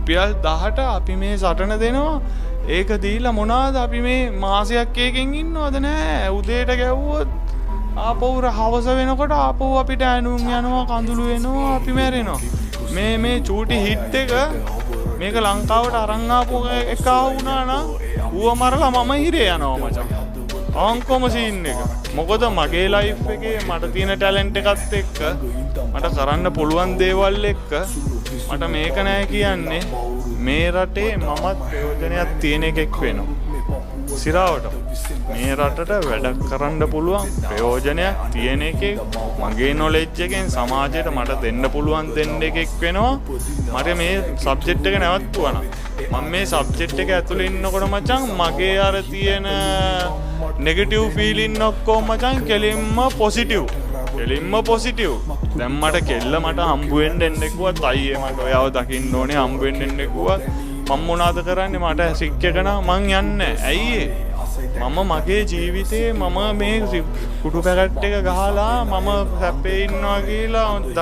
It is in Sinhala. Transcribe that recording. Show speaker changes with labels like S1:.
S1: රුපියල් 10ට අපි මේ සටන දෙනවා. ඒක දීලා මොනවාද අපි මේ මාසයක් එකකින් ඉන්නවද නෑ. උදේට ගැව්වොත් ආපහු හවස වෙනකොට ආපහු අපිට ඇනුම් යනවා, කඳුළු වෙනවා, අපි මැරෙනවා. මේ චූටි හිට් එක මේක ලංකාවට අරන් ආපු එක වුණා නම් ඌව මරලා මම හිරේ යනවා මචං. අංකොම සීන් එක. මොකද මගේ ලයිෆ් එකේ මට තියෙන ටැලන්ට් එකත් එක්ක මට කරන්න පුළුවන් දේවල් එක්ක මට මේක නෑ කියන්නේ මේ රටේ මමත් ප්‍රයෝජනයක් තියෙන එකෙක් වෙනවා. සිරාවට මේ රටට වැඩ කරන්න පුළුවන් ප්‍රයෝජනයක් තියෙන එකෙක් මගේ නොලෙජ් එකෙන් සමාජයට මට දෙන්න පුළුවන් දෙන්න එකෙක් වෙනවා. මට මේ සබ්ජෙක්ට් එක නැවතුවා නම් මම මේ සබ්ජෙක්ට් එක ඇතුලේ ඉන්නකොට මචං මගේ අර තියෙන නෙගටිව් ෆීලින් ඔක්කොම මචං කෙලින්ම පොසිටිව්. දැන් මට කෙල්ල මට හම්බ වෙන්න එන්න කිව්වත් අයියේ මට ඔයාව දකින්න ඕනේ හම්බ වෙන්න එන්න කිව්වත් මම මොනවද කරන්නේ මට සික් එක නම් මං යන්නේ. ඇයි මම මගේ ජීවිතේ මම මේ කුඩු පැකට් එක ගහලා මම සැපේ ඉන්නවා කියලා